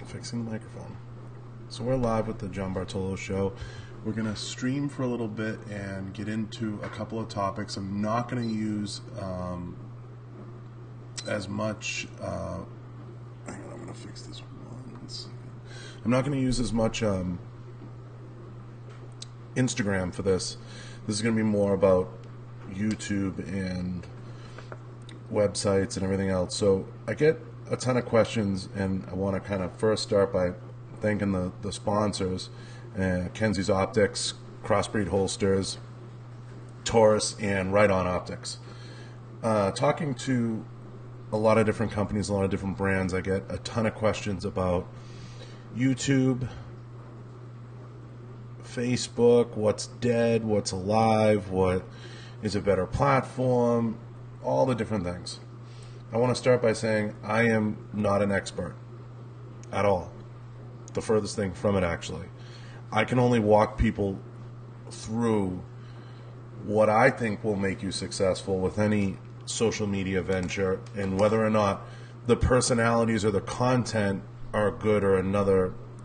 fixing the microphone. So we're live with the John Bartolo show. We're going to stream for a little bit and get into a couple of topics. I'm not going to use as much hang on, I'm going to fix this one second. I'm not going to use as much Instagram for this. This is going to be more about YouTube and websites and everything else. So I get a ton of questions, and I want to kind of first start by thanking the sponsors, Kenzies Optics, Crossbreed Holsters, Taurus, and Riton Optics. Talking to a lot of different companies, a lot of different brands, I get a ton of questions about YouTube, Facebook, what's dead, what's alive, what is a better platform, all the different things. I want to start by saying I am not an expert at all. The furthest thing from it, actually. I can only walk people through what I think will make you successful with any social media venture, and whether or not the personalities or the content are good or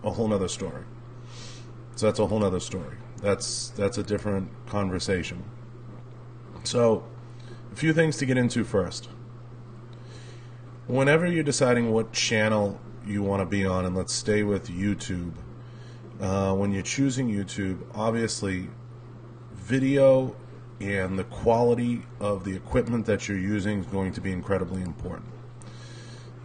a whole nother story. So that's a whole nother story. That's a different conversation. So a few things to get into first. Whenever you're deciding what channel you want to be on, and let's stay with YouTube, when you're choosing YouTube, obviously video and the quality of the equipment that you're using is going to be incredibly important.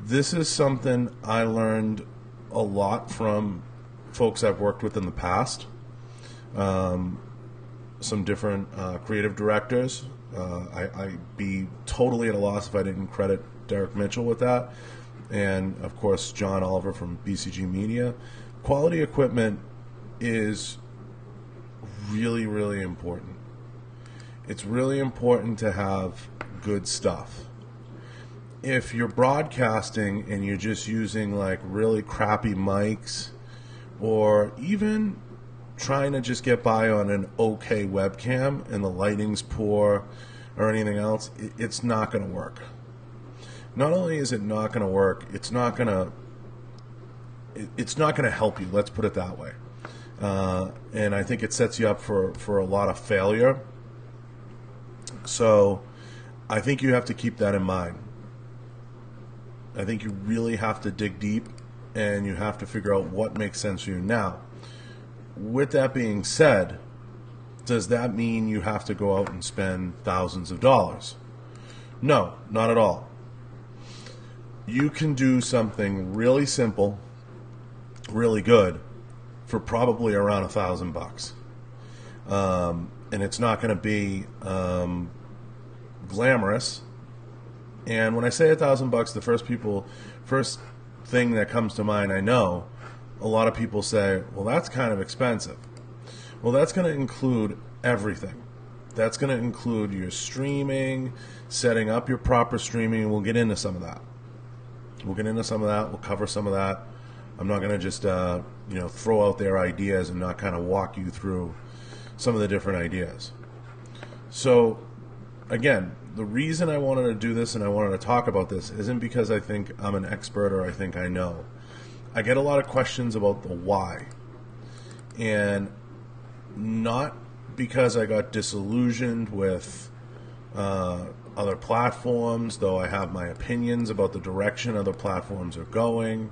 This is something I learned a lot from folks I've worked with in the past, some different creative directors. I'd be totally at a loss if I didn't credit Derek Mitchell with that, and of course John Oliver from BCG Media. Quality equipment is really, really important. It's really important to have good stuff. If you're broadcasting and you're just using like really crappy mics, or even trying to just get by on an okay webcam and the lighting's poor or anything else, it's not going to work. Not only is it not going to work, it's not going to help you, let's put it that way. And I think it sets you up for a lot of failure. So I think you have to keep that in mind. I think you really have to dig deep, and you have to figure out what makes sense for you. Now, with that being said, does that mean you have to go out and spend thousands of dollars? No, not at all. You can do something really simple, really good, for probably around $1,000 bucks. And it's not going to be glamorous. And when I say $1,000 bucks, the first thing that comes to mind, I know a lot of people say, well, that's kind of expensive. Well, that's going to include everything. That's going to include your streaming, setting up your proper streaming, and we'll get into some of that. We'll cover some of that. I'm not going to just throw out their ideas and not kind of walk you through some of the different ideas. So again, the reason I wanted to do this and I wanted to talk about this isn't because I think I'm an expert or I think I know. I get a lot of questions about the why, and not because I got disillusioned with other platforms, though I have my opinions about the direction other platforms are going.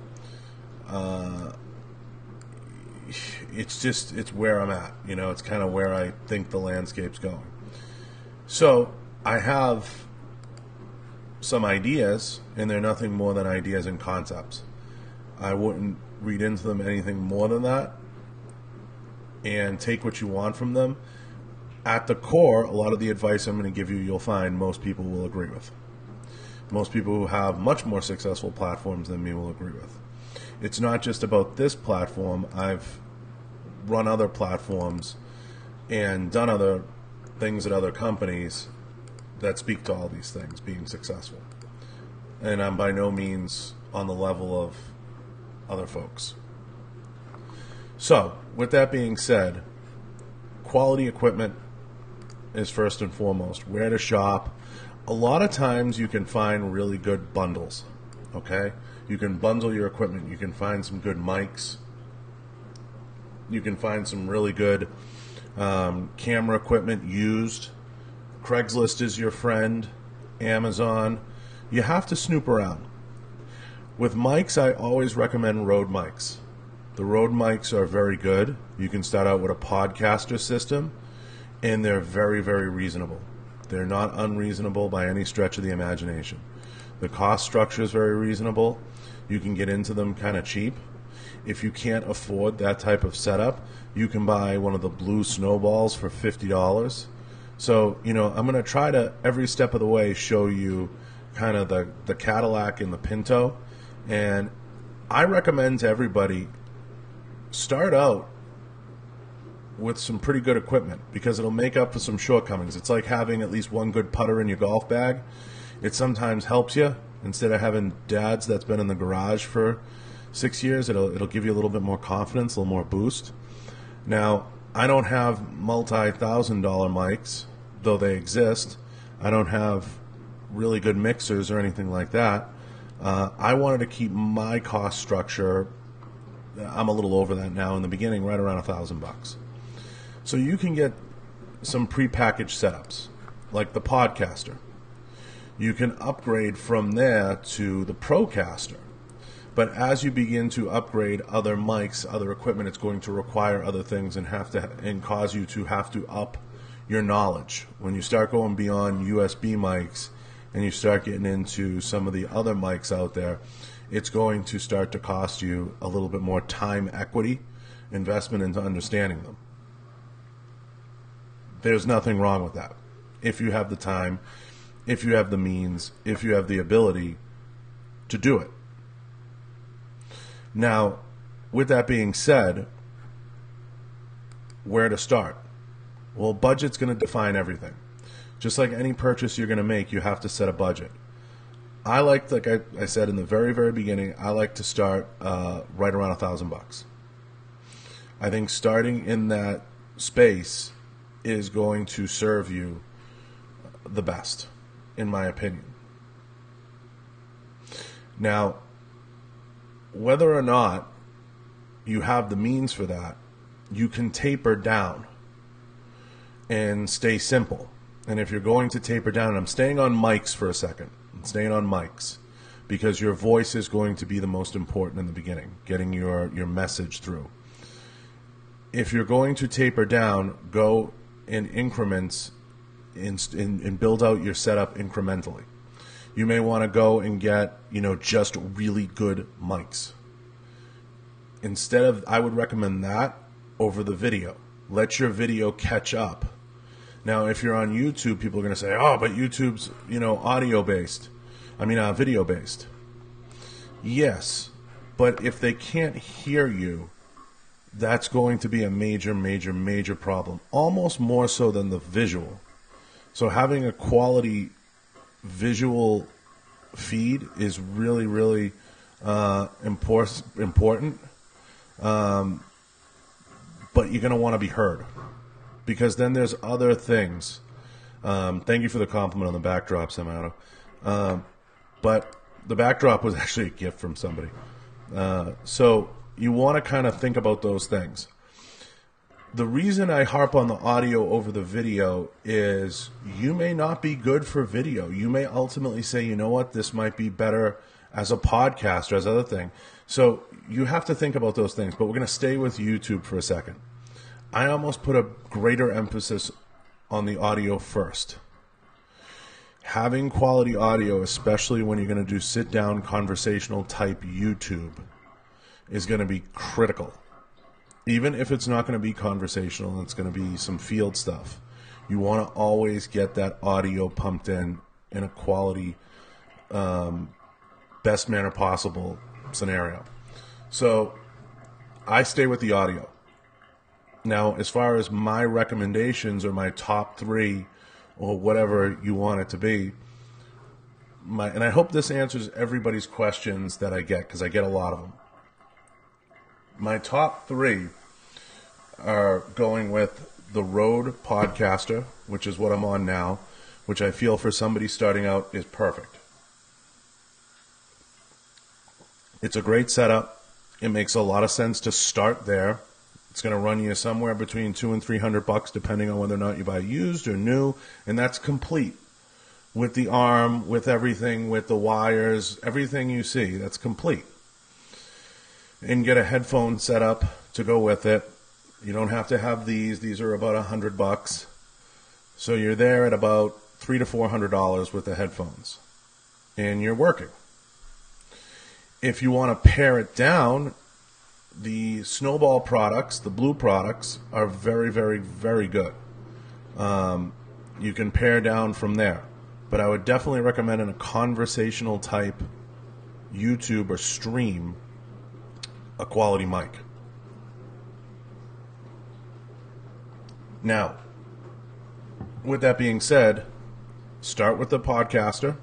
It's where I'm at. It's kind of where I think the landscape's going. So I have some ideas, and they're nothing more than ideas and concepts. I wouldn't read into them anything more than that, and take what you want from them. At the core, a lot of the advice I'm going to give you, you'll find most people will agree with. Most people who have much more successful platforms than me will agree with. It's not just about this platform. I've run other platforms and done other things at other companies that speak to all these things being successful. And I'm by no means on the level of other folks. So, with that being said, quality equipment is first and foremost. Where to shop. A lot of times you can find really good bundles. Okay? You can bundle your equipment. You can find some good mics. You can find some really good camera equipment used. Craigslist is your friend. Amazon. You have to snoop around. With mics, I always recommend Rode mics. The Rode mics are very good. You can start out with a podcaster system, and they're very, very reasonable. They're not unreasonable by any stretch of the imagination. The cost structure is very reasonable. You can get into them kind of cheap. If you can't afford that type of setup, you can buy one of the blue snowballs for $50. So, I'm going to try to, every step of the way, show you kind of the Cadillac and the Pinto. And I recommend to everybody, start out with some pretty good equipment because it'll make up for some shortcomings. It's like having at least one good putter in your golf bag. It sometimes helps you. Instead of having dads that's been in the garage for 6 years, it'll give you a little bit more confidence, a little more boost. Now, I don't have multi-$1,000 mics, though they exist. I don't have really good mixers or anything like that. I wanted to keep my cost structure, I'm a little over that now, in the beginning, right around $1,000. So you can get some prepackaged setups, like the Podcaster. You can upgrade from there to the Procaster. But as you begin to upgrade other mics, other equipment, it's going to require other things and cause you to have to up your knowledge. When you start going beyond USB mics and you start getting into some of the other mics out there, it's going to start to cost you a little bit more time equity investment into understanding them. There's nothing wrong with that. If you have the time, if you have the means, if you have the ability to do it. Now, with that being said, where to start? Well, budget's going to define everything. Just like any purchase you're going to make, you have to set a budget. I like I said in the very, very beginning, I like to start right around $1,000. I think starting in that space is going to serve you the best, in my opinion. Now, whether or not you have the means for that, you can taper down and stay simple. And if you're going to taper down, I'm staying on mics for a second. I'm staying on mics because your voice is going to be the most important in the beginning, getting your message through. If you're going to taper down, go in increments and build out your setup incrementally. You may want to go and get, just really good mics. I would recommend that over the video. Let your video catch up. Now, if you're on YouTube, people are going to say, oh, but YouTube's, video-based. Yes, but if they can't hear you, that's going to be a major, major, major problem. Almost more so than the visual. So having a quality visual feed is really, really important. But you're going to want to be heard. Because then there's other things. Thank you for the compliment on the backdrop, Samato. But the backdrop was actually a gift from somebody. So you want to kind of think about those things. The reason I harp on the audio over the video is you may not be good for video. You may ultimately say, you know what, this might be better as a podcast or as other thing. So you have to think about those things. But we're going to stay with YouTube for a second. I almost put a greater emphasis on the audio first. Having quality audio, especially when you're going to do sit-down conversational type YouTube, is going to be critical. Even if it's not going to be conversational, it's going to be some field stuff. You want to always get that audio pumped in a quality, best manner possible scenario. So I stay with the audio. Now, as far as my recommendations or my top 3 or whatever you want it to be, and I hope this answers everybody's questions that I get, because I get a lot of them. My top 3 are going with the Rode Podcaster, which is what I'm on now, which I feel for somebody starting out is perfect. It's a great setup. It makes a lot of sense to start there. It's going to run you somewhere between $200 and $300, depending on whether or not you buy used or new, and that's complete with the arm, with everything, with the wires, everything you see. That's complete. And get a headphone setup to go with it. You don't have to have these. These are about $100. So you're there at about $300 to $400 with the headphones, and you're working. If you want to pare it down, the Snowball products, the blue products, are very, very, very good. You can pare down from there. But I would definitely recommend in a conversational type YouTube or stream a quality mic. Now, with that being said, start with the Podcaster.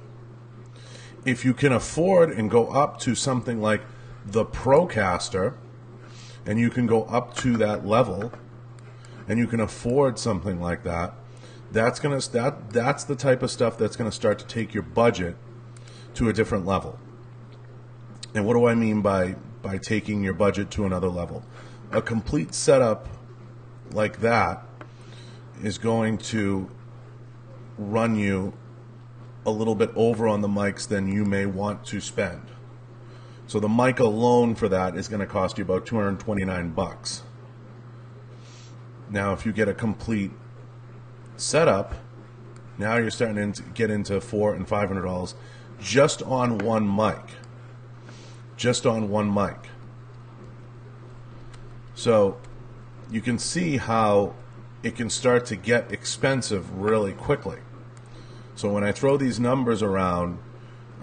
If you can afford and go up to something like the Procaster, and you can go up to that level, and you can afford something like that, that's the type of stuff that's going to start to take your budget to a different level. And what do I mean by taking your budget to another level? A complete setup like that is going to run you a little bit over on the mics than you may want to spend. So the mic alone for that is going to cost you about $229. Now, if you get a complete setup, now you're starting to get into $400 and $500 just on one mic. Just on one mic. So you can see how it can start to get expensive really quickly. So when I throw these numbers around,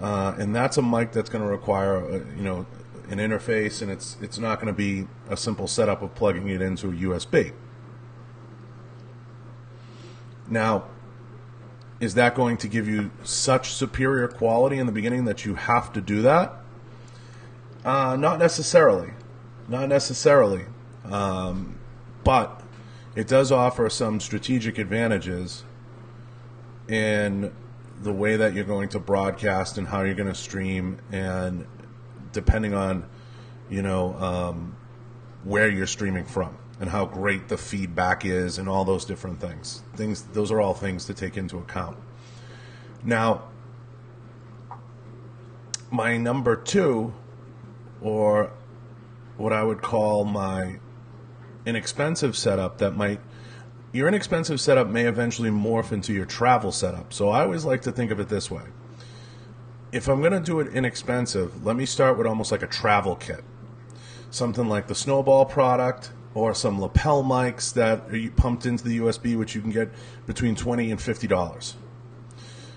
and that's a mic that's going to require an interface, and it's not going to be a simple setup of plugging it into a USB. Now, is that going to give you such superior quality in the beginning that you have to do that? Not necessarily. Not necessarily. But it does offer some strategic advantages in the way that you're going to broadcast and how you're going to stream, and depending on where you're streaming from and how great the feedback is and all those different things. Those are all things to take into account. Now, my number two, or what I would call my inexpensive setup, your inexpensive setup may eventually morph into your travel setup. So I always like to think of it this way. If I'm going to do it inexpensive, let me start with almost like a travel kit. Something like the Snowball product, or some lapel mics that are pumped into the USB, which you can get between $20 and $50.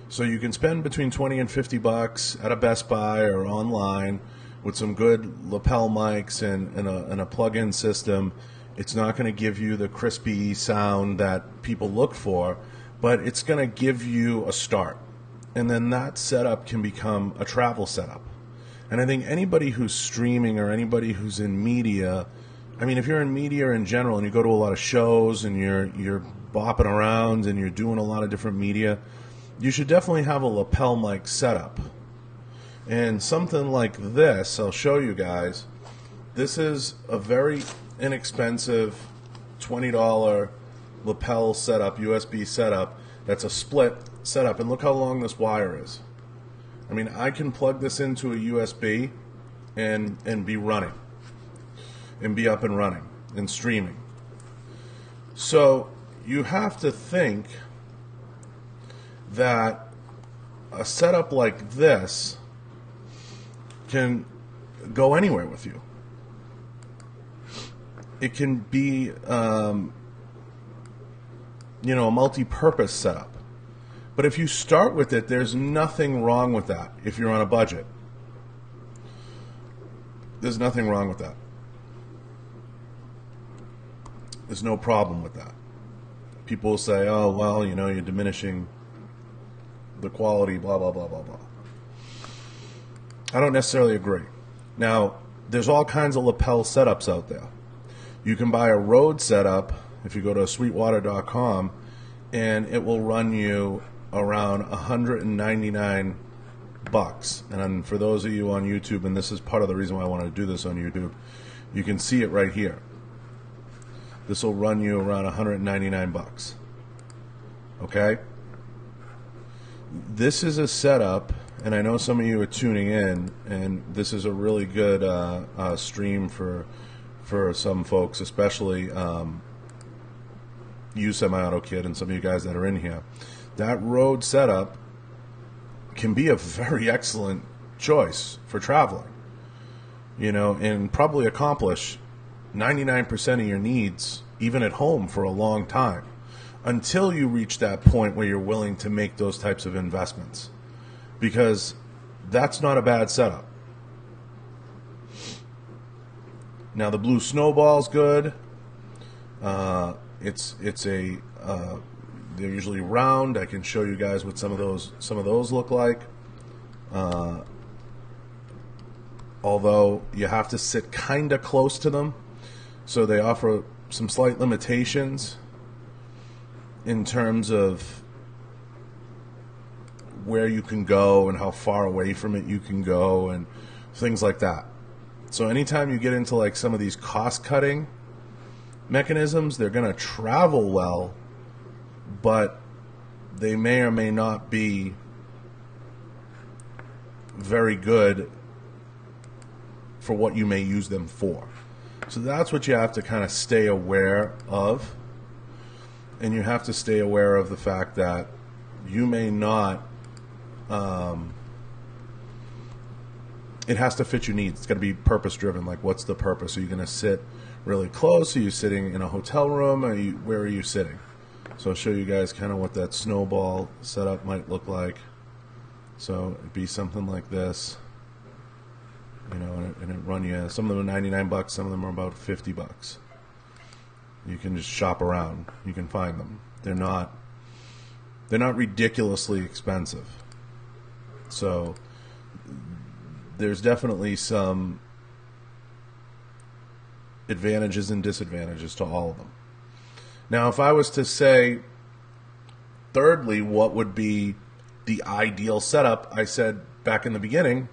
So you can spend between $20 and $50 at a Best Buy or online with some good lapel mics and a plug-in system. It's not going to give you the crispy sound that people look for, but it's going to give you a start. And then that setup can become a travel setup. And I think anybody who's streaming or anybody who's in media, I mean, if you're in media in general and you go to a lot of shows and you're bopping around and you're doing a lot of different media, you should definitely have a lapel mic setup. And something like this, I'll show you guys. This is a very inexpensive $20 lapel setup, USB setup, that's a split setup. And look how long this wire is. I mean, I can plug this into a USB and be running, and be up and running and streaming. So you have to think that a setup like this can go anywhere with you. It can be, a multi-purpose setup. But if you start with it, there's nothing wrong with that if you're on a budget. There's nothing wrong with that. There's no problem with that. People will say, oh, well, you're diminishing the quality, blah, blah, blah, blah, blah. I don't necessarily agree. Now, there's all kinds of lapel setups out there. You can buy a Rode setup if you go to sweetwater.com, and it will run you around $199 bucks. And for those of you on YouTube, and this is part of the reason why I wanted to do this on YouTube, you can see it right here. This will run you around 199 bucks. Okay? This is a setup, and I know some of you are tuning in, and this is a really good stream for some folks, especially you Semi-Auto Kid and some of you guys that are in here. That Rode setup can be a very excellent choice for traveling, you know, and probably accomplish 99% of your needs even at home for a long time, until you reach that point where you're willing to make those types of investments, because that's not a bad setup. Now the blue snowball's good. They're usually round. I can show you guys what some of those look like. Although you have to sit kind of close to them, so they offer some slight limitations in terms of where you can go and how far away from it you can go and things like that. So anytime you get into like some of these cost-cutting mechanisms, they're going to travel well, but they may or may not be very good for what you may use them for. So that's what you have to kind of stay aware of. And you have to stay aware of the fact that you may not, it has to fit your needs. It's got to be purpose-driven. Like, what's the purpose? Are you going to sit really close? Are you sitting in a hotel room? Where are you sitting? So I'll show you guys kind of what that snowball setup might look like. So it'd be something like this, you know, and it run you. Some of them are 99 bucks. Some of them are about 50 bucks. You can just shop around. You can find them. They're not ridiculously expensive. So there's definitely some advantages and disadvantages to all of them. Now, if I was to say, thirdly, what would be the ideal setup, I said back in the beginning,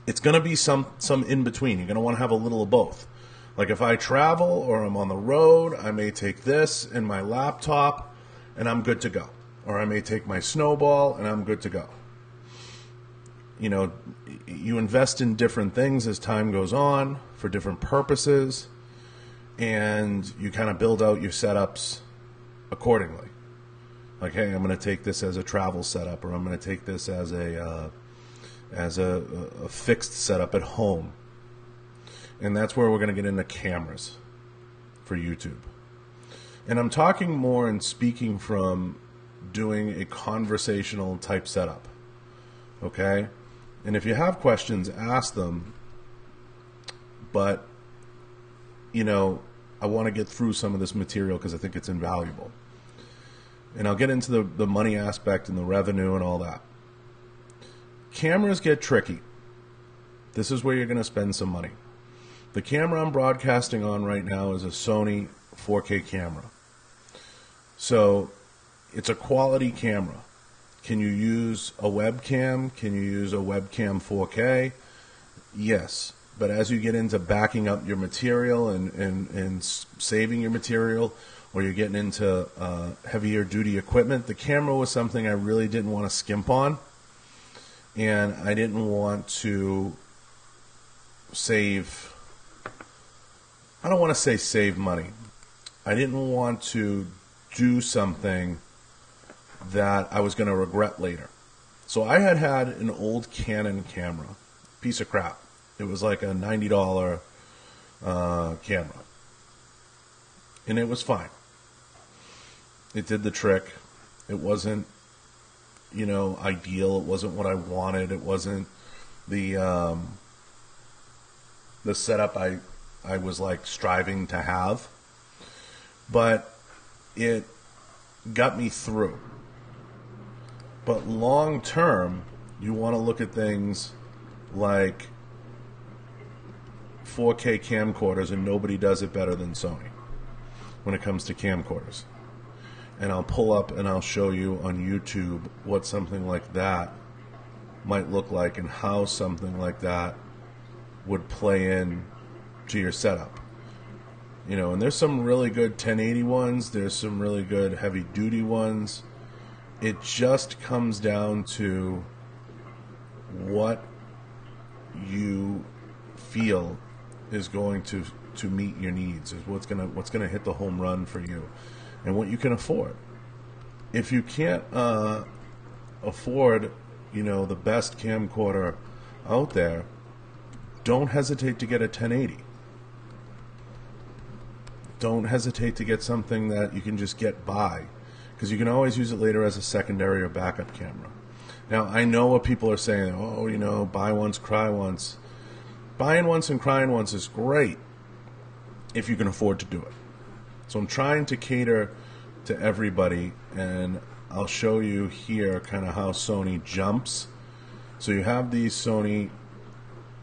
it's going to be some in between. You're going to want to have a little of both. Like if I travel or I'm on the road, I may take this and my laptop and I'm good to go. Or I may take my snowball and I'm good to go. You know, you invest in different things as time goes on for different purposes, and you kind of build out your setups accordingly. Like, hey, I'm going to take this as a travel setup, or I'm going to take this as a fixed setup at home. And that's where we're going to get into cameras for YouTube. And I'm talking more and speaking from doing a conversational type setup. Okay? And if you have questions, ask them. But, you know, I want to get through some of this material because I think it's invaluable. And I'll get into the money aspect and the revenue and all that. Cameras get tricky. This is where you're going to spend some money. The camera I'm broadcasting on right now is a Sony 4K camera. So it's a quality camera. Can you use a webcam? Can you use a webcam 4K? Yes. But as you get into backing up your material and saving your material, or you're getting into heavier duty equipment, the camera was something I really didn't want to skimp on. And I didn't want to save, I don't want to say save money. I didn't want to do something that I was going to regret later. So I had an old Canon camera, piece of crap. It was like a $90 camera. And it was fine. It did the trick. It wasn't, you know, ideal. It wasn't what I wanted. It wasn't the setup I was like striving to have. But it got me through. But long term, you want to look at things like 4K camcorders, and nobody does it better than Sony when it comes to camcorders. And I'll pull up and I'll show you on YouTube what something like that might look like and how something like that would play in to your setup. You know, and there's some really good 1080 ones, there's some really good heavy duty ones. It just comes down to what you feel is going to meet your needs, is what's gonna hit the home run for you, and what you can afford. If you can't afford, you know, the best camcorder out there, don't hesitate to get a 1080. Don't hesitate to get something that you can just get by, because you can always use it later as a secondary or backup camera. Now, I know what people are saying, oh, you know, buy once, cry once. Buying once and crying once is great if you can afford to do it. So I'm trying to cater to everybody, and I'll show you here kind of how Sony jumps. So you have these Sony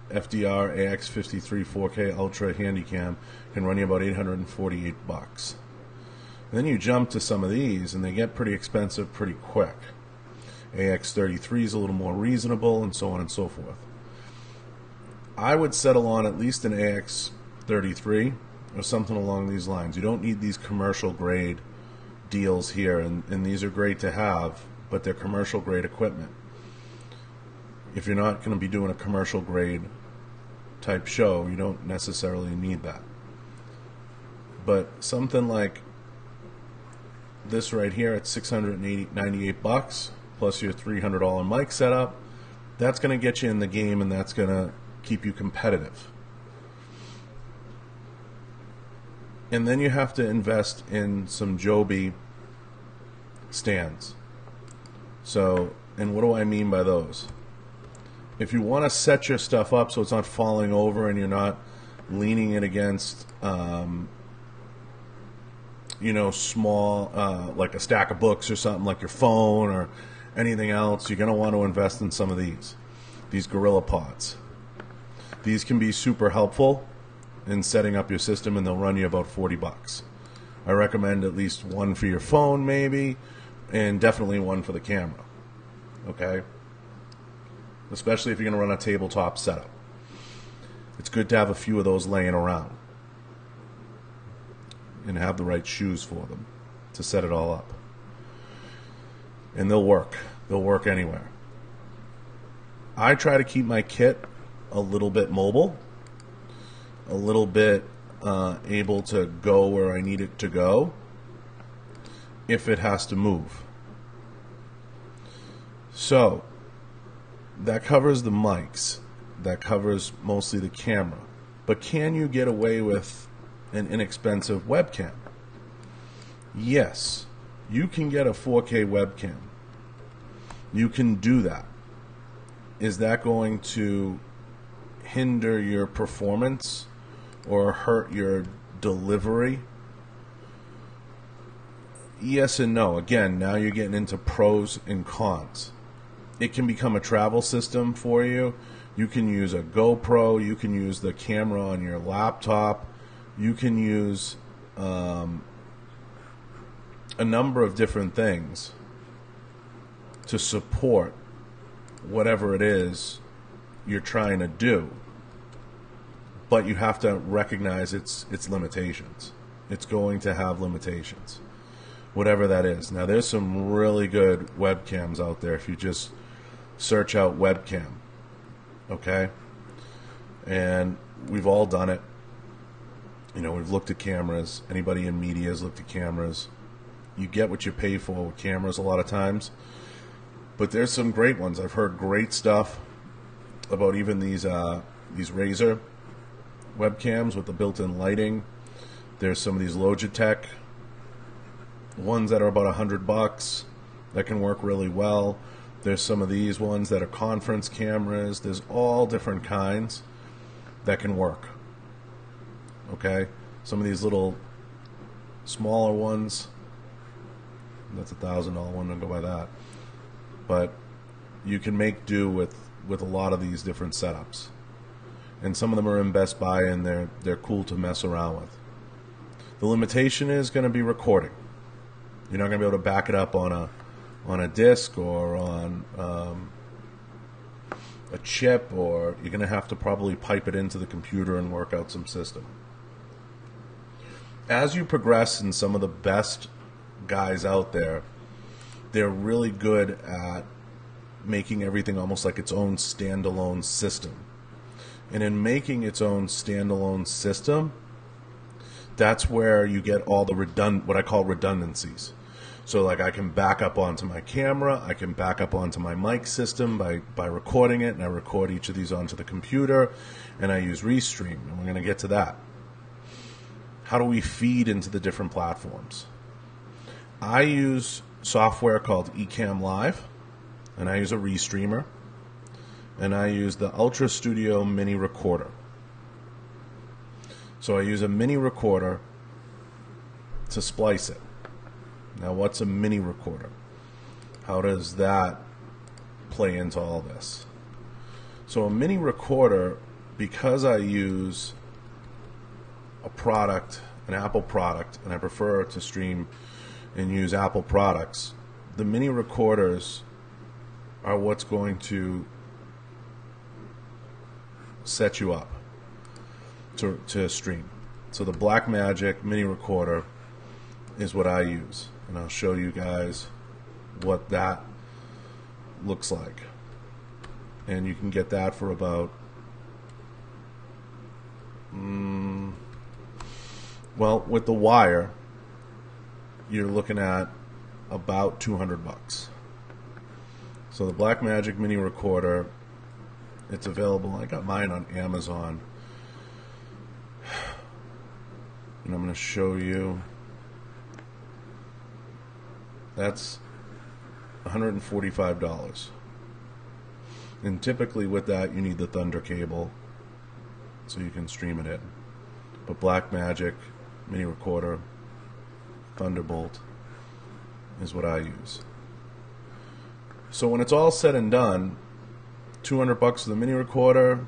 FDR AX53 4K Ultra Handycam, can run you about $848. Then you jump to some of these, and they get pretty expensive pretty quick. AX33 is a little more reasonable, and so on and so forth. I would settle on at least an AX33 or something along these lines. You don't need these commercial grade deals here, and these are great to have, but they're commercial grade equipment. If you're not going to be doing a commercial grade type show, you don't necessarily need that. But something like this right here at $698 plus your $300 mic setup, that's going to get you in the game, and that's going to keep you competitive. And then you have to invest in some Joby stands. So, and what do I mean by those? If you want to set your stuff up so it's not falling over and you're not leaning it against, you know, small, like a stack of books or something, like your phone or anything else, you're going to want to invest in some of these Gorilla Pods. These can be super helpful in setting up your system, and they'll run you about $40. I recommend at least one for your phone, maybe, and definitely one for the camera. Okay? Especially if you're going to run a tabletop setup. It's good to have a few of those laying around and have the right shoes for them to set it all up. And they'll work. They'll work anywhere. I try to keep my kit a little bit mobile, a little bit able to go where I need it to go if it has to move. So that covers the mics, that covers mostly the camera. But can you get away with an inexpensive webcam? Yes, you can get a 4K webcam. You can do that. Is that going to hinder your performance or hurt your delivery? Yes and no. Again, now you're getting into pros and cons. It can become a travel system for you. You can use a GoPro. You can use the camera on your laptop. You can use a number of different things to support whatever it is you're trying to do. But you have to recognize its limitations. It's going to have limitations, whatever that is. Now, there's some really good webcams out there if you just search out webcam, okay? And we've all done it. You know, we've looked at cameras. Anybody in media has looked at cameras. You get what you pay for with cameras a lot of times. But there's some great ones. I've heard great stuff about even these Razer webcams with the built-in lighting. There's some of these Logitech ones that are about $100 that can work really well. There's some of these ones that are conference cameras. There's all different kinds that can work. Okay? Some of these little smaller ones, that's $1,000 one, don't go by that. But you can make do with a lot of these different setups. And some of them are in Best Buy, and they're cool to mess around with. The limitation is going to be recording. You're not going to be able to back it up on a disc or on a chip, or you're going to have to probably pipe it into the computer and work out some system. As you progress, in some of the best guys out there, they're really good at making everything almost like its own standalone system. And in making its own standalone system, that's where you get all the what I call redundancies. So like I can back up onto my camera, I can back up onto my mic system by recording it, and I record each of these onto the computer, and I use Restream, and we're going to get to that. How do we feed into the different platforms? I use software called Ecamm Live, and I use a Restreamer, and I use the Ultra Studio Mini Recorder. So I use a mini recorder to splice it. Now, what's a mini recorder? How does that play into all this? So a mini recorder, because I use a product, an Apple product, and I prefer to stream and use Apple products, the mini recorders are what's going to set you up to stream. So the Blackmagic mini recorder is what I use, and I'll show you guys what that looks like. And you can get that for about well, with the wire, you're looking at about $200. So the Blackmagic mini recorder, it's available. I got mine on Amazon, and I'm going to show you. That's $145. And typically with that, you need the Thunder cable so you can stream it in. But Blackmagic mini recorder, Thunderbolt is what I use. So when it's all said and done, $200 for the mini recorder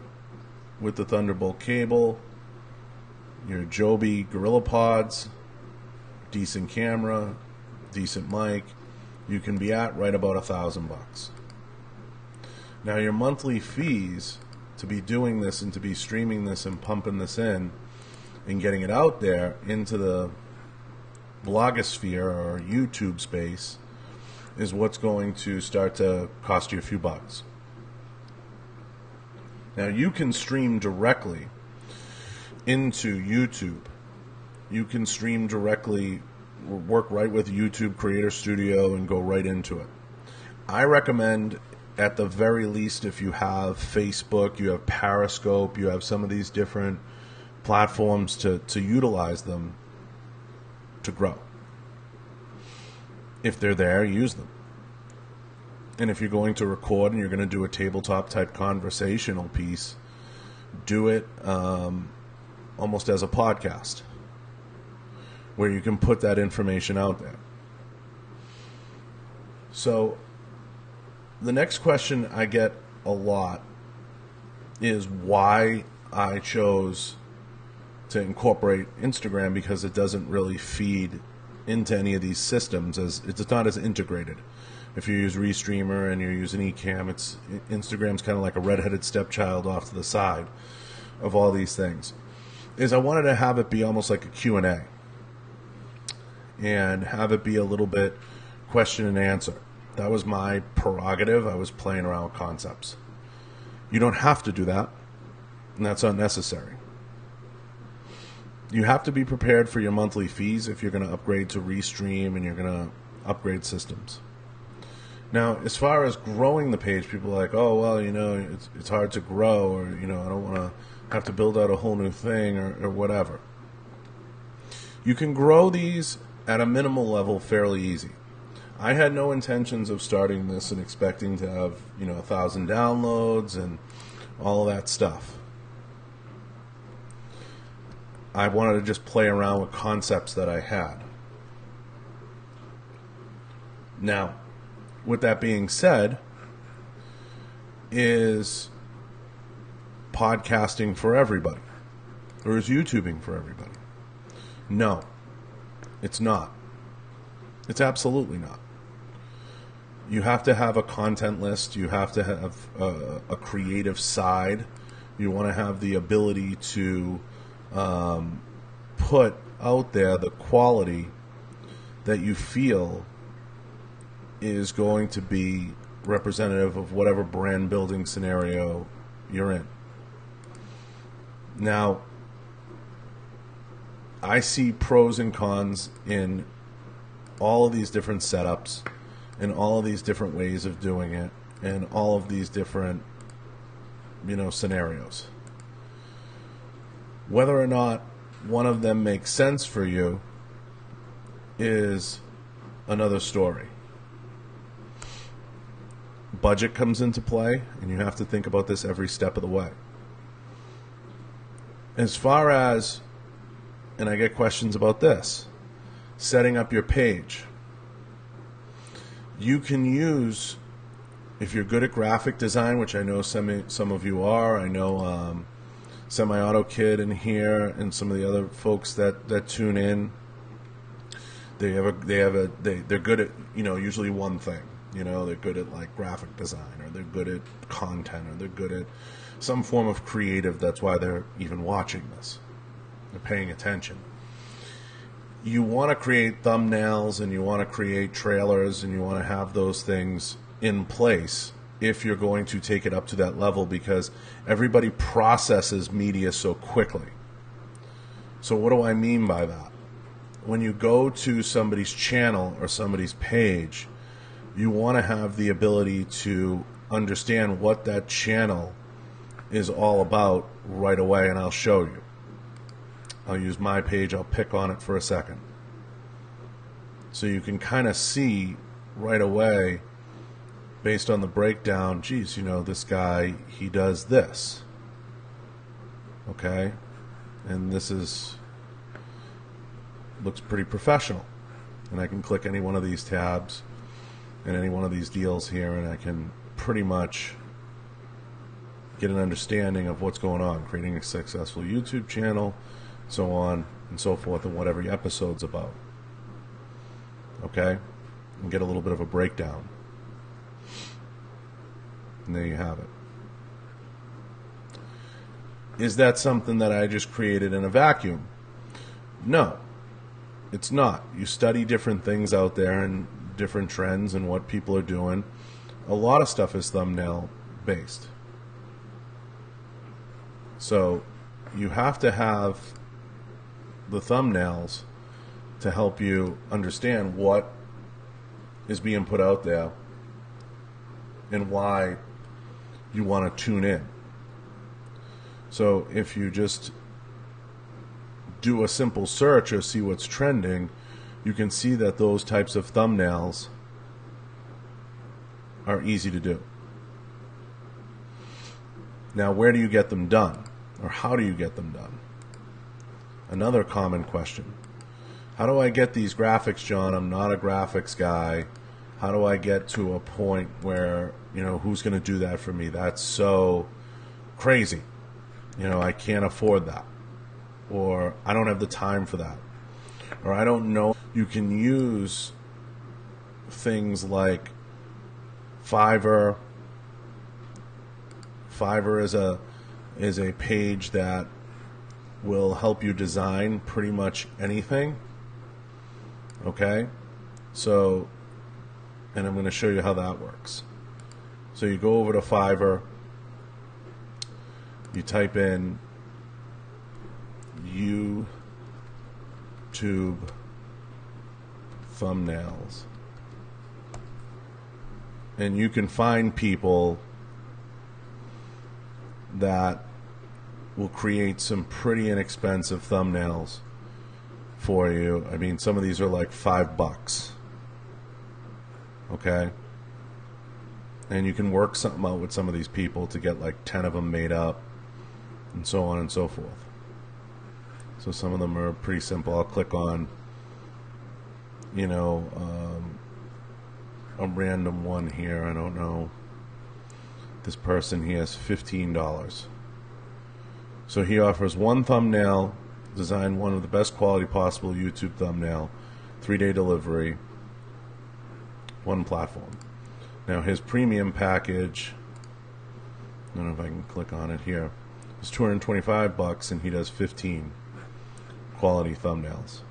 with the Thunderbolt cable, your Joby Gorilla Pods, decent camera, decent mic, you can be at right about $1,000. Now your monthly fees to be doing this and to be streaming this and pumping this in and getting it out there into the blogosphere or YouTube space is what's going to start to cost you a few bucks. Now you can stream directly into YouTube. You can stream directly, work right with YouTube Creator Studio and go right into it. I recommend, at the very least, if you have Facebook, you have Periscope, you have some of these different platforms to utilize them to grow. If they're there, use them. And if you're going to record and you're going to do a tabletop type conversational piece, do it almost as a podcast, where you can put that information out there. So the next question I get a lot is why I chose to incorporate Instagram, because it doesn't really feed into any of these systems, as it's not as integrated. If you use Restreamer and you're using Ecamm, Instagram's kind of like a redheaded stepchild off to the side of all these things. Is I wanted to have it be almost like a Q&A and have it be a little bit question and answer. That was my prerogative. I was playing around with concepts. You don't have to do that, and that's unnecessary. You have to be prepared for your monthly fees if you're going to upgrade to Restream and you're going to upgrade systems. Now, as far as growing the page, people are like, oh, well, you know, it's hard to grow, or, you know, I don't want to have to build out a whole new thing, or whatever. You can grow these at a minimal level fairly easy. I had no intentions of starting this and expecting to have, you know, 1,000 downloads and all of that stuff. I wanted to just play around with concepts that I had. Now, with that being said, is podcasting for everybody? Or is YouTubing for everybody? No, it's not. It's absolutely not. You have to have a content list. You have to have a creative side. You want to have the ability to put out there the quality that you feel is going to be representative of whatever brand building scenario you're in. Now, I see pros and cons in all of these different setups, in all of these different ways of doing it, and all of these different, scenarios. Whether or not one of them makes sense for you is another story. Budget comes into play, and you have to think about this every step of the way. As far as, and I get questions about this, setting up your page. You can use, if you're good at graphic design, which I know some of you are, I know Semi-Auto Kid in here and some of the other folks that tune in, they're good at, usually one thing. They're good at like graphic design, or they're good at content, or they're good at some form of creative. That's why they're even watching this. They're paying attention. You want to create thumbnails, and you want to create trailers, and you want to have those things in place if you're going to take it up to that level, because everybody processes media so quickly. So what do I mean by that? When you go to somebody's channel or somebody's page, you want to have the ability to understand what that channel is all about right away, and I'll show you. I'll use my page, I'll pick on it for a second. So you can kind of see right away, based on the breakdown, geez, this guy, he does this. Okay? And this looks pretty professional. And I can click any one of these tabs and any one of these deals here, and I can pretty much get an understanding of what's going on, creating a successful YouTube channel, so on and so forth, and what every episode's about. Okay? And get a little bit of a breakdown. And there you have it. Is that something that I just created in a vacuum? No, it's not. You study different things out there and different trends and what people are doing. A lot of stuff is thumbnail based. So you have to have the thumbnails to help you understand what is being put out there and why you want to tune in. So if you just do a simple search or see what's trending, you can see that those types of thumbnails are easy to do. Now, where do you get them done? Or how do you get them done? Another common question. How do I get these graphics, John? I'm not a graphics guy. How do I get to a point where, who's going to do that for me? That's so crazy. I can't afford that. Or I don't have the time for that. Or I don't know. You can use things like Fiverr. Fiverr is a page that will help you design pretty much anything. Okay? So, and I'm going to show you how that works. So you go over to Fiverr, you type in YouTube thumbnails, and you can find people that will create some pretty inexpensive thumbnails for you. I mean, some of these are like $5. Okay? And you can work something out with some of these people to get like 10 of them made up, and so on and so forth. So some of them are pretty simple. I'll click on, a random one here. I don't know. This person, he has $15. So he offers one thumbnail, design one of the best quality possible YouTube thumbnail, 3-day delivery, one platform. Now his premium package, I don't know if I can click on it here, is $225 and he does 15 quality thumbnails.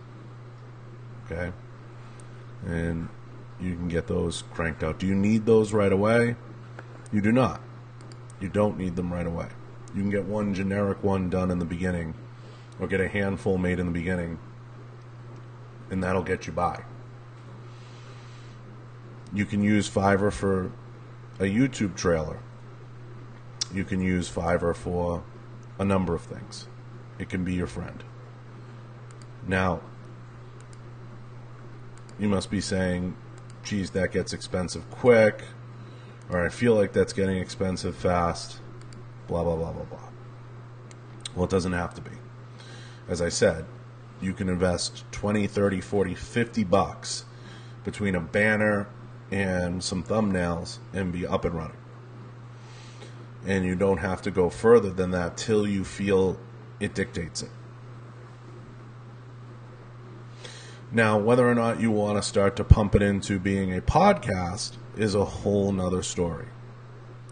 Okay? And you can get those cranked out. Do you need those right away? You do not. You don't need them right away. You can get one generic one done in the beginning, or get a handful made in the beginning, and that'll get you by. You can use Fiverr for a YouTube trailer. You can use Fiverr for a number of things. It can be your friend. Now, you must be saying, geez, that gets expensive quick, or I feel like that's getting expensive fast, blah, blah, blah, blah, blah. Well, it doesn't have to be. As I said, you can invest 20, 30, 40, 50 bucks between a banner and some thumbnails and be up and running. And you don't have to go further than that till you feel it dictates it. Now, whether or not you want to start to pump it into being a podcast is a whole nother story.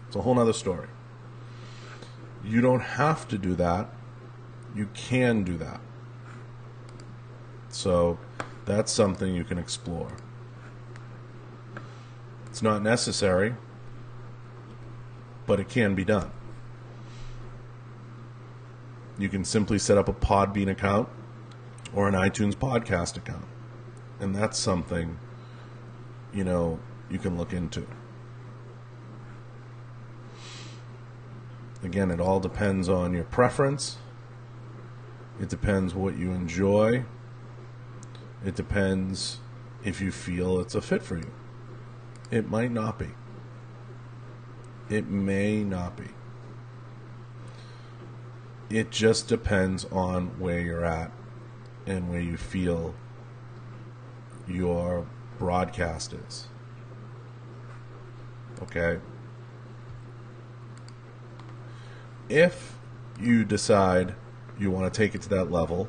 It's a whole nother story. You don't have to do that. You can do that. So that's something you can explore. It's not necessary, but it can be done. You can simply set up a Podbean account or an iTunes podcast account, and that's something, you know, you can look into. Again, it all depends on your preference. It depends what you enjoy. It depends if you feel it's a fit for you. It might not be. It may not be. It just depends on where you're at and where you feel your broadcast is. Okay? If you decide you want to take it to that level,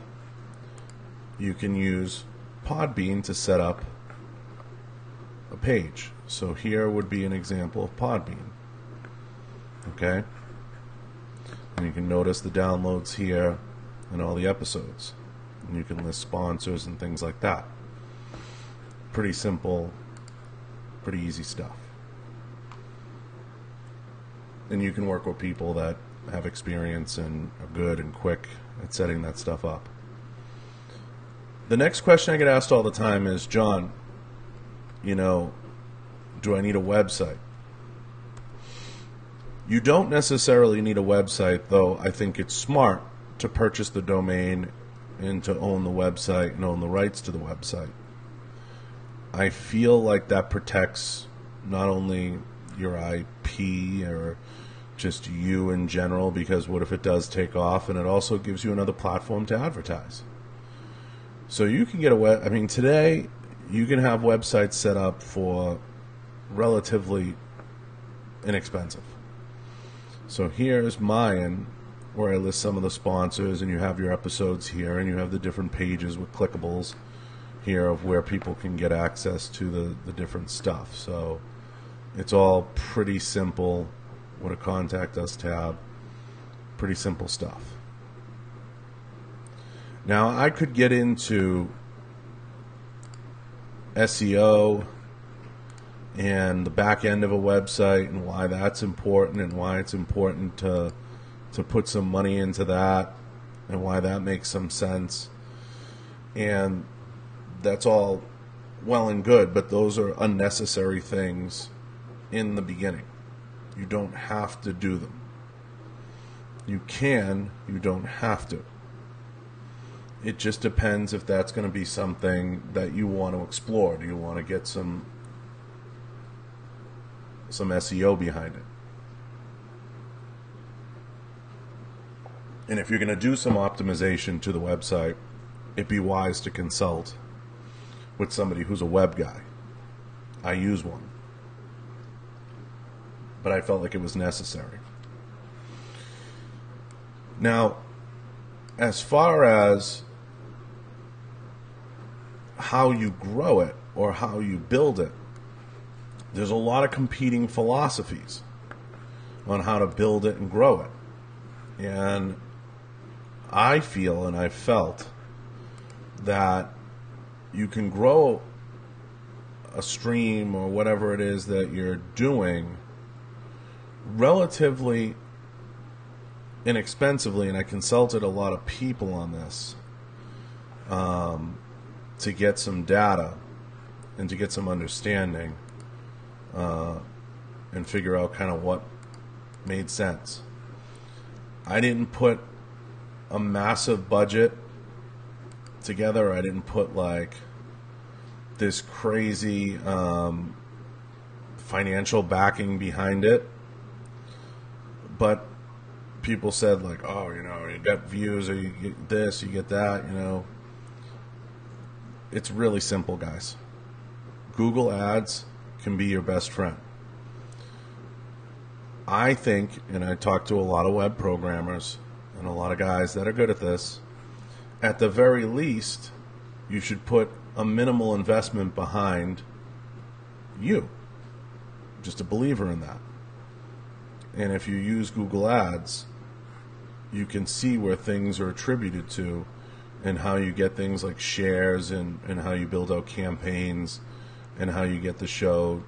you can use Podbean to set up a page. So here would be an example of Podbean. Okay? And you can notice the downloads here and all the episodes. And you can list sponsors and things like that. Pretty simple, pretty easy stuff. And you can work with people that have experience and are good and quick at setting that stuff up. The next question I get asked all the time is, John, you know, do I need a website? You don't necessarily need a website, though I think it's smart to purchase the domain and to own the website and own the rights to the website. I feel like that protects not only your IP or just you in general, because what if it does take off, and it also gives you another platform to advertise. So you can get a I mean, today you can have websites set up for relatively inexpensive. So here's mine, where I list some of the sponsors, and you have your episodes here, and you have the different pages with clickables here of where people can get access to the different stuff. So it's all pretty simple with a Contact Us tab. Pretty simple stuff. Now, I could get into SEO and the back end of a website and why that's important, and why it's important to put some money into that, and why that makes some sense. And that's all well and good, but those are unnecessary things in the beginning. You don't have to do them. You can, you don't have to. It just depends if that's going to be something that you want to explore. Do you want to get some SEO behind it? And if you're going to do some optimization to the website, it'd be wise to consult with somebody who's a web guy. I use one, but I felt like it was necessary. Now, as far as how you grow it or how you build it, there's a lot of competing philosophies on how to build it and grow it. And I feel and I felt that you can grow a stream or whatever it is that you're doing relatively inexpensively, and I consulted a lot of people on this to get some data and to get some understanding and figure out kind of what made sense. I didn't put a massive budget together. I didn't put like this crazy financial backing behind it, but people said like, oh, you know, you got views or you get this, you get that, you know. It's really simple, guys. Google Ads can be your best friend. I think, and I talk to a lot of web programmers and a lot of guys that are good at this, at the very least, you should put a minimal investment behind you. Just a believer in that. And if you use Google Ads, you can see where things are attributed to and how you get things like shares and how you build out campaigns and how you get the show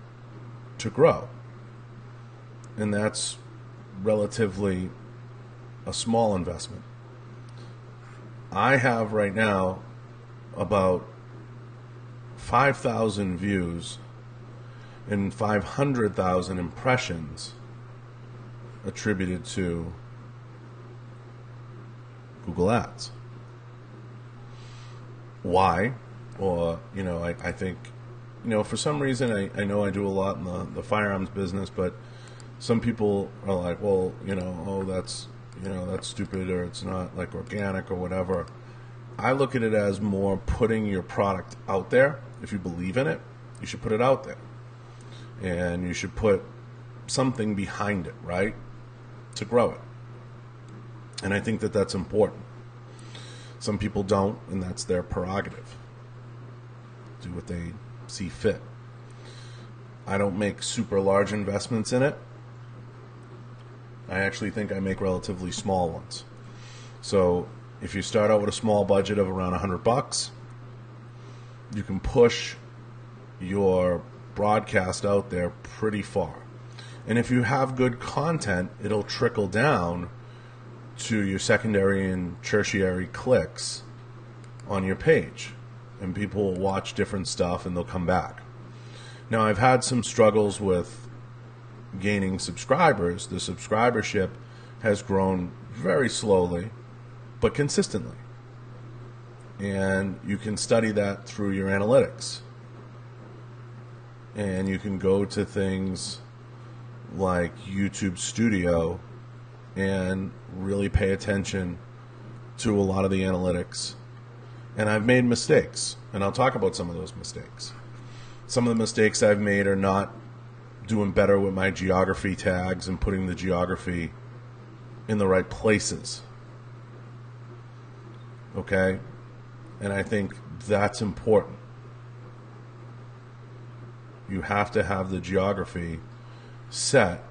to grow. And that's relatively a small investment. I have right now about 5,000 views and 500,000 impressions attributed to Google Ads. Why? Or, you know, I think, you know, for some reason, I know I do a lot in the firearms business, but some people are like, well, you know, oh, that's, you know, that's stupid, or it's not like organic or whatever. I look at it as more putting your product out there. If you believe in it, you should put it out there. And you should put something behind it, right, to grow it. And I think that that's important. Some people don't, and that's their prerogative. Do what they see fit. I don't make super large investments in it. I actually think I make relatively small ones. So if you start out with a small budget of around $100, you can push your broadcast out there pretty far. And if you have good content, it'll trickle down to your secondary and tertiary clicks on your page. And people will watch different stuff and they'll come back. Now, I've had some struggles with gaining subscribers. The subscribership has grown very slowly, but consistently. And you can study that through your analytics. And you can go to things like YouTube Studio and really pay attention to a lot of the analytics. And I've made mistakes, and I'll talk about some of those mistakes. Some of the mistakes I've made are not doing better with my geography tags and putting the geography in the right places. Okay? And I think that's important. You have to have the geography set,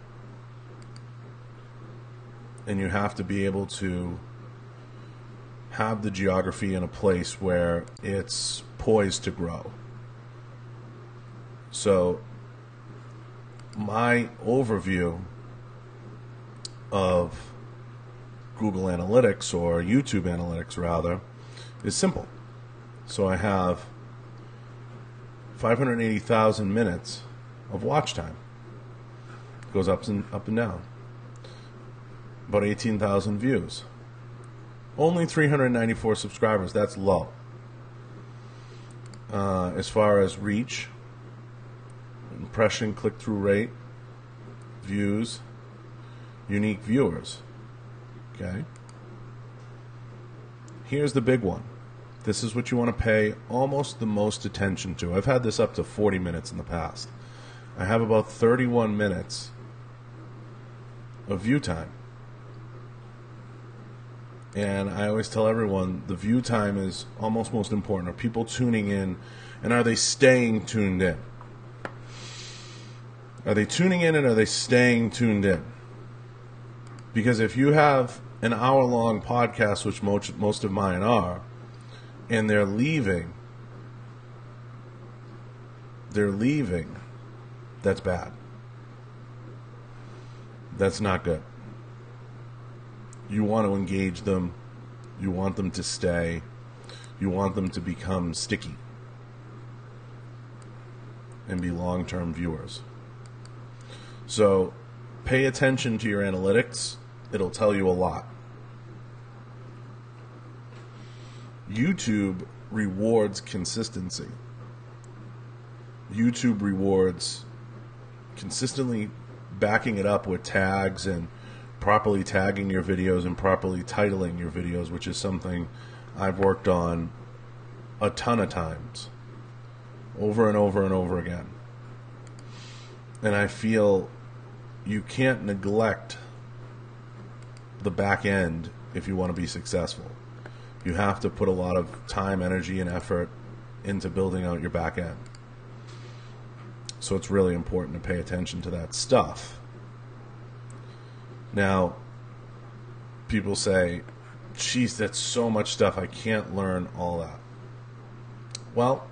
and you have to be able to have the geography in a place where it's poised to grow. So my overview of Google Analytics, or YouTube Analytics rather, is simple. So I have 580,000 minutes of watch time. It goes up and down. About 18,000 views. Only 394 subscribers. That's low. As far as reach, impression, click-through rate, views, unique viewers. Okay. Here's the big one. This is what you want to pay almost the most attention to. I've had this up to 40 minutes in the past. I have about 31 minutes of view time. And I always tell everyone the view time is almost most important. Are people tuning in, and are they staying tuned in? Are they tuning in and are they staying tuned in? Because if you have an hour-long podcast, which most of mine are, and they're leaving, that's bad. That's not good. You want to engage them. You want them to stay. You want them to become sticky and be long-term viewers. So pay attention to your analytics. It'll tell you a lot. YouTube rewards consistency. YouTube rewards consistently backing it up with tags and properly tagging your videos and properly titling your videos, which is something I've worked on a ton of times, over and over and over again. And I feel you can't neglect the back end if you want to be successful. You have to put a lot of time, energy, and effort into building out your back end. So it's really important to pay attention to that stuff. Now, people say, geez, that's so much stuff, I can't learn all that. Well,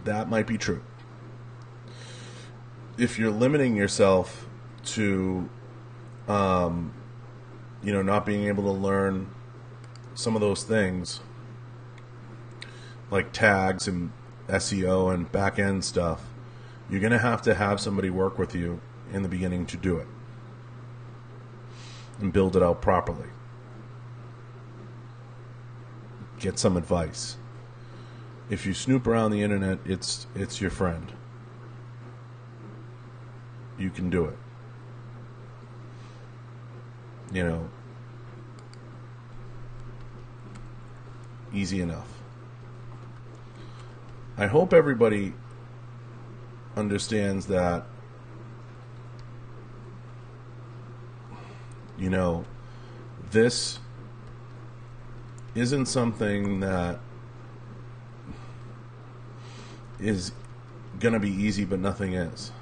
that might be true. If you're limiting yourself to, not being able to learn some of those things, like tags and SEO and back-end stuff, you're going to have somebody work with you in the beginning to do it and build it out properly. Get some advice. If you snoop around the internet, it's your friend. You can do it. Easy enough. I hope everybody understands that, this isn't something that is going to be easy, but nothing is.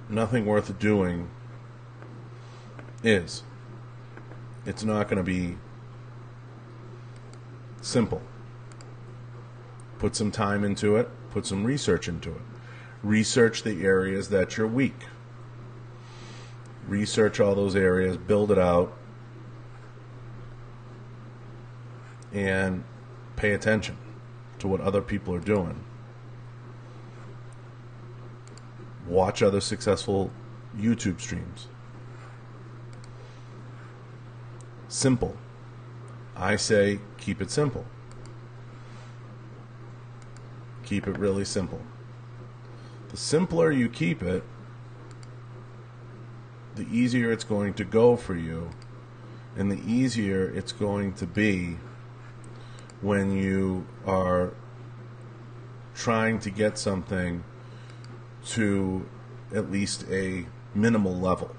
Nothing worth doing is. It's not going to be simple. Put some time into it. Put some research into it. Research the areas that you're weak. Research all those areas. Build it out. And pay attention to what other people are doing. Watch other successful YouTube streams. Simple. I say keep it simple. Keep it really simple. The simpler you keep it, the easier it's going to go for you, and the easier it's going to be when you are trying to get something to at least a minimal level.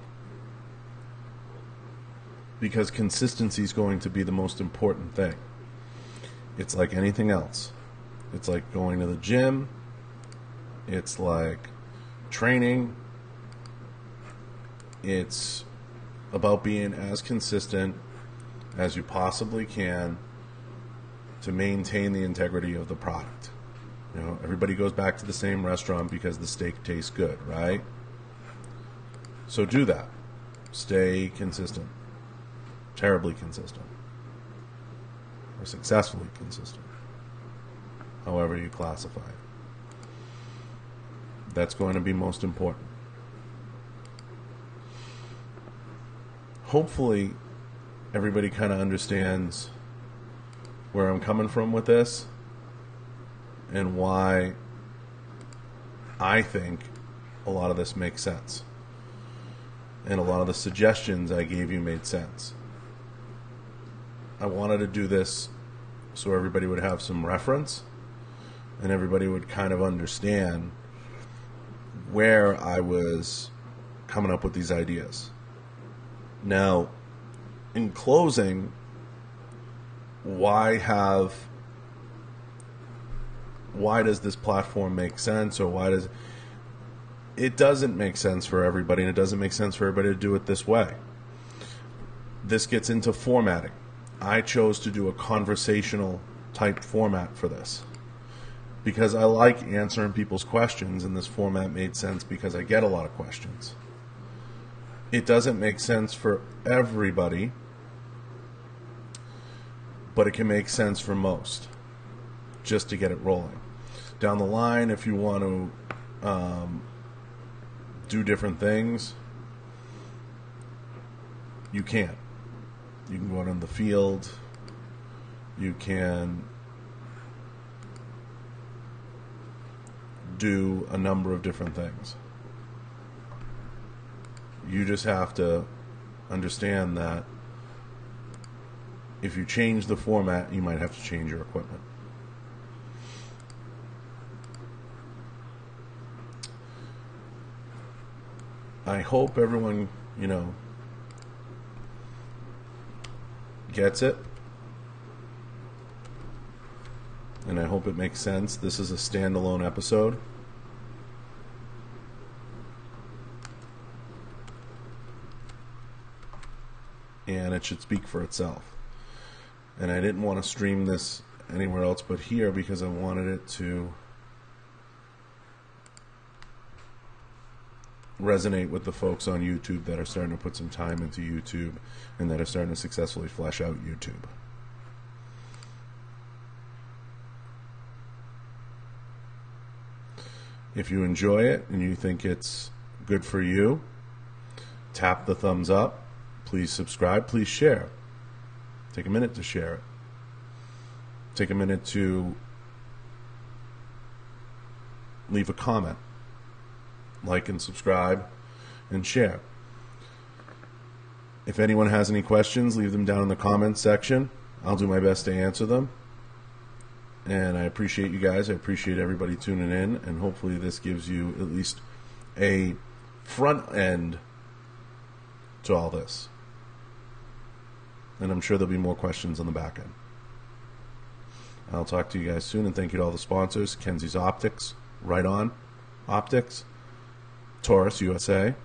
Because consistency is going to be the most important thing. It's like anything else. It's like going to the gym. It's like training. It's about being as consistent as you possibly can to maintain the integrity of the product. Everybody goes back to the same restaurant because the steak tastes good, right? So do that. Stay consistent. Terribly consistent. Or successfully consistent. However you classify it. That's going to be most important. Hopefully, everybody kind of understands where I'm coming from with this and why I think a lot of this makes sense. And a lot of the suggestions I gave you made sense. I wanted to do this so everybody would have some reference and everybody would kind of understand where I was coming up with these ideas. Now, in closing, why have why does this platform make sense, or why does it doesn't make sense for everybody, and it doesn't make sense for everybody to do it this way. This gets into formatting. I chose to do a conversational type format for this because I like answering people's questions, and this format made sense because I get a lot of questions. It doesn't make sense for everybody, but it can make sense for most, just to get it rolling. Down the line, if you want to do different things, you can. You can go out in the field. You can do a number of different things. You just have to understand that if you change the format, you might have to change your equipment. I hope everyone, gets it. And I hope it makes sense. This is a standalone episode. And it should speak for itself. And I didn't want to stream this anywhere else but here because I wanted it to resonate with the folks on YouTube that are starting to put some time into YouTube and that are starting to successfully flesh out YouTube. If you enjoy it and you think it's good for you, tap the thumbs up. Please subscribe. Please share. Take a minute to share it. Take a minute to leave a comment. Like and subscribe and share. If anyone has any questions, leave them down in the comments section. I'll do my best to answer them. And I appreciate you guys. I appreciate everybody tuning in. And hopefully this gives you at least a front end to all this. And I'm sure there'll be more questions on the back end. I'll talk to you guys soon. And thank you to all the sponsors. Kenzies Optics, Riton Optics, Taurus USA,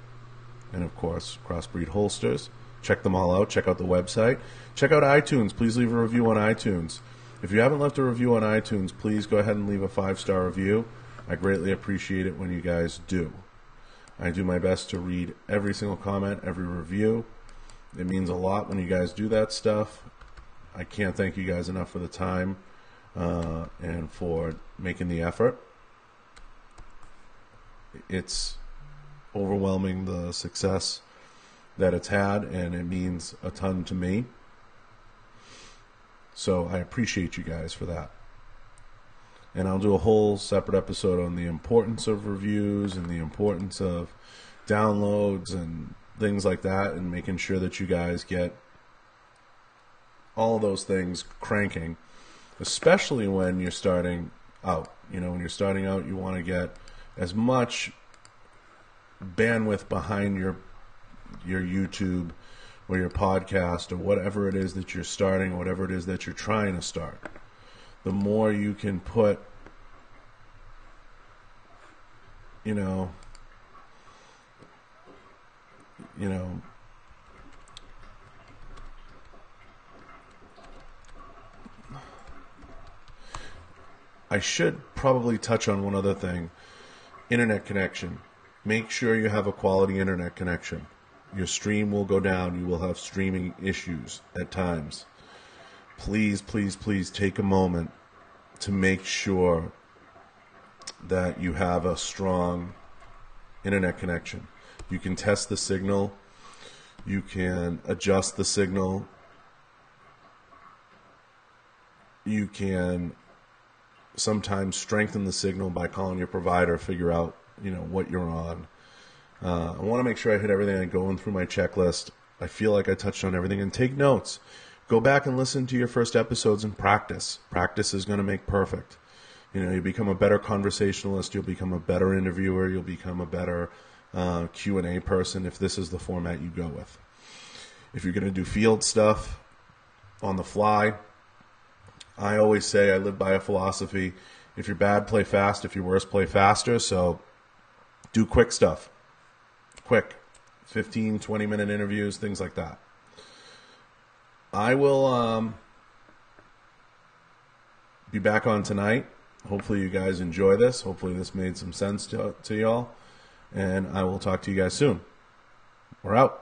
and of course Crossbreed Holsters. Check them all out. Check out the website. Check out iTunes. Please leave a review on iTunes. If you haven't left a review on iTunes, please go ahead and leave a 5-star review. I greatly appreciate it when you guys do. I do my best to read every single comment, every review. It means a lot when you guys do that stuff. I can't thank you guys enough for the time and for making the effort. It's overwhelming, the success that it's had, and it means a ton to me. So I appreciate you guys for that. And I'll do a whole separate episode on the importance of reviews and the importance of downloads and things like that, and making sure that you guys get all of those things cranking, especially when you're starting out. When you're starting out, you want to get as much bandwidth behind your YouTube or your podcast or whatever it is that you're starting, whatever it is that you're trying to start. The more you can put, I should probably touch on one other thing. Internet connection. Make sure you have a quality internet connection. Your stream will go down. You will have streaming issues at times. Please, please, please take a moment to make sure that you have a strong internet connection. You can test the signal. You can adjust the signal. You can sometimes strengthen the signal by calling your provider, figure out what you're on. I want to make sure I hit everything. I'm going through my checklist. I feel like I touched on everything. And take notes. Go back and listen to your first episodes and practice. Practice is going to make perfect. You become a better conversationalist. You'll become a better interviewer. You'll become a better Q&A person if this is the format you go with. If you're going to do field stuff on the fly, I always say I live by a philosophy. If you're bad, play fast. If you're worse, play faster. So do quick stuff. Quick. 15, 20-minute interviews, things like that. I will be back on tonight. Hopefully you guys enjoy this. Hopefully this made some sense to y'all. And I will talk to you guys soon. We're out.